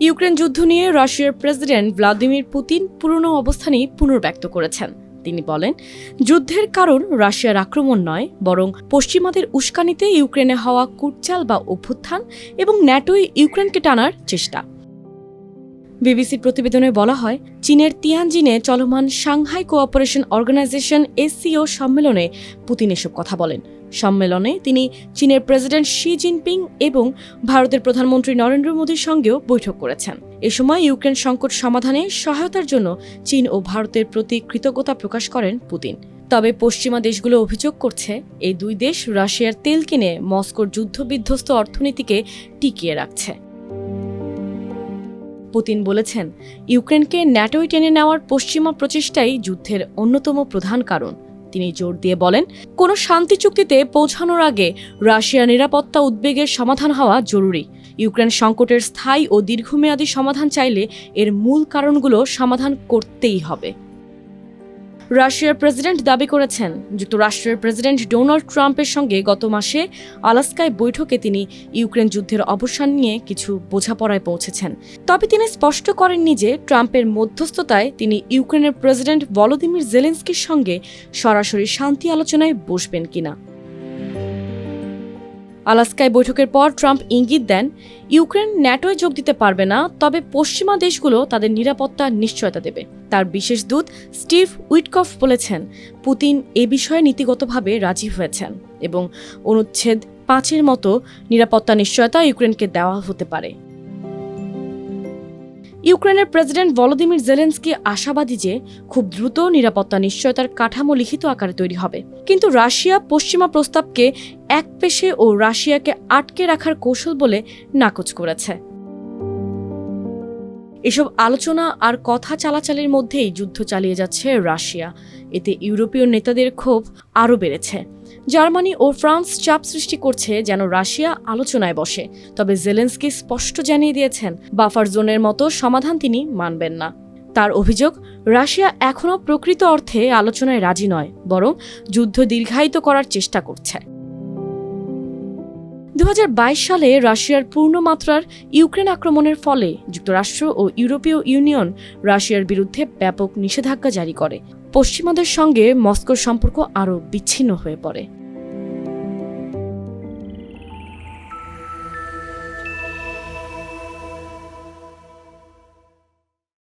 Ukraine যুদ্ধ নিয়ে রাশিয়ার প্রেসিডেন্ট ভ্লাদিমির পুতিন পুরনো অবস্থানই পুনর্ব্যক্ত করেছেন। তিনি বলেন, যুদ্ধের কারণ রাশিয়ার আক্রমণ নয়, বরং পশ্চিমাদের উস্কানিতে ইউক্রেনে হওয়া কুটচাল বা অভ্যুত্থান এবং ন্যাটোই ইউক্রেনকে টানার চেষ্টা। বিবিসির প্রতিবেদনে বলা হয়, চীনের তিয়ানজিনে চলমান সাংহাই কোঅপারেশন অর্গানাইজেশন SCO সম্মেলনে পুতিন এসব কথা বলেন। সম্মেলনে তিনি চীনের প্রেসিডেন্ট শি জিনপিং এবং ভারতের প্রধানমন্ত্রী নরেন্দ্র মোদীর সঙ্গেও বৈঠক করেছেন। এ সময় ইউক্রেন সংকট সমাধানে সহায়তার জন্য চীন ও ভারতের প্রতি কৃতজ্ঞতা প্রকাশ করেন পুতিন। তবে পশ্চিমা দেশগুলো অভিযোগ করছে, এই দুই দেশ রাশিয়ার তেল কিনে মস্কোর যুদ্ধবিধ্বস্ত অর্থনীতিকে টিকিয়ে রাখছে। পুতিন বলেছেন, ইউক্রেনকে ন্যাটোয় টেনে নেওয়ার পশ্চিমা প্রচেষ্টাই যুদ্ধের অন্যতম প্রধান কারণ। তিনি জোর দিয়ে বলেন, কোনো শান্তি চুক্তিতে পৌঁছানোর আগে রাশিয়ার নিরাপত্তা উদ্বেগের সমাধান হওয়া জরুরি। ইউক্রেন সংকটের স্থায়ী ও দীর্ঘমেয়াদী সমাধান চাইলে এর মূল কারণগুলো সমাধান করতেই হবে। রাশিয়ার প্রেসিডেন্ট দাবি করেছেন, যুক্তরাষ্ট্রের প্রেসিডেন্ট ডোনাল্ড ট্রাম্পের সঙ্গে গত মাসে আলাস্কায় বৈঠকে তিনি ইউক্রেন যুদ্ধের অবসান নিয়ে কিছু বোঝাপড়ায় পৌঁছেছেন। তবে তিনি স্পষ্ট করেননি যে ট্রাম্পের মধ্যস্থতায় তিনি ইউক্রেনের প্রেসিডেন্ট ভলোদিমির জেলেনস্কির সঙ্গে সরাসরি শান্তি আলোচনায় বসবেন কিনা। আলাস্কায় বৈঠকের পর ট্রাম্প ইঙ্গিত দেন, ইউক্রেন ন্যাটোয় যোগ দিতে পারবে না, তবে পশ্চিমা দেশগুলো তাদের নিরাপত্তার নিশ্চয়তা দেবে। তার বিশেষ দূত স্টিভ উইটকফ বলেছেন, পুতিন এ বিষয়ে নীতিগতভাবে রাজি হয়েছেন এবং অনুচ্ছেদ 5-এর মতো নিরাপত্তা নিশ্চয়তা ইউক্রেনকে দেওয়া হতে পারে। ইউক্রেনের প্রেসিডেন্ট ভলোদিমির জেলেনস্কি আশাবাদী যে খুব দ্রুত নিরাপত্তা নিশ্চয়তার কাঠামো লিখিত আকারে তৈরি হবে। কিন্তু রাশিয়া পশ্চিমা প্রস্তাবকে একপেশে ও রাশিয়াকে আটকে রাখার কৌশল বলে নাকচ করেছে। এসব আলোচনা আর কথা চালাচালির মধ্যেই যুদ্ধ চালিয়ে যাচ্ছে রাশিয়া। এতে ইউরোপীয় নেতাদের ক্ষোভ আরও বেড়েছে। জার্মানি ও ফ্রান্স চাপ সৃষ্টি করছে যেন রাশিয়া আলোচনায় বসে। তবে জেলেনস্কি স্পষ্ট জানিয়ে দিয়েছেন, বাফার জোনের মতো সমাধান তিনি মানবেন না। তার অভিযোগ, রাশিয়া এখনও প্রকৃত অর্থে আলোচনায় রাজি নয়, বরং যুদ্ধ দীর্ঘায়িত করার চেষ্টা করছে। 2022 সালে রাশিয়ার পূর্ণমাত্রার ইউক্রেন আক্রমণের ফলে যুক্তরাষ্ট্র ও ইউরোপীয় ইউনিয়ন রাশিয়ার বিরুদ্ধে ব্যাপক নিষেধাজ্ঞা জারি করে। পশ্চিমাদের সঙ্গে মস্কোর সম্পর্ক আরও বিচ্ছিন্ন হয়ে পড়ে।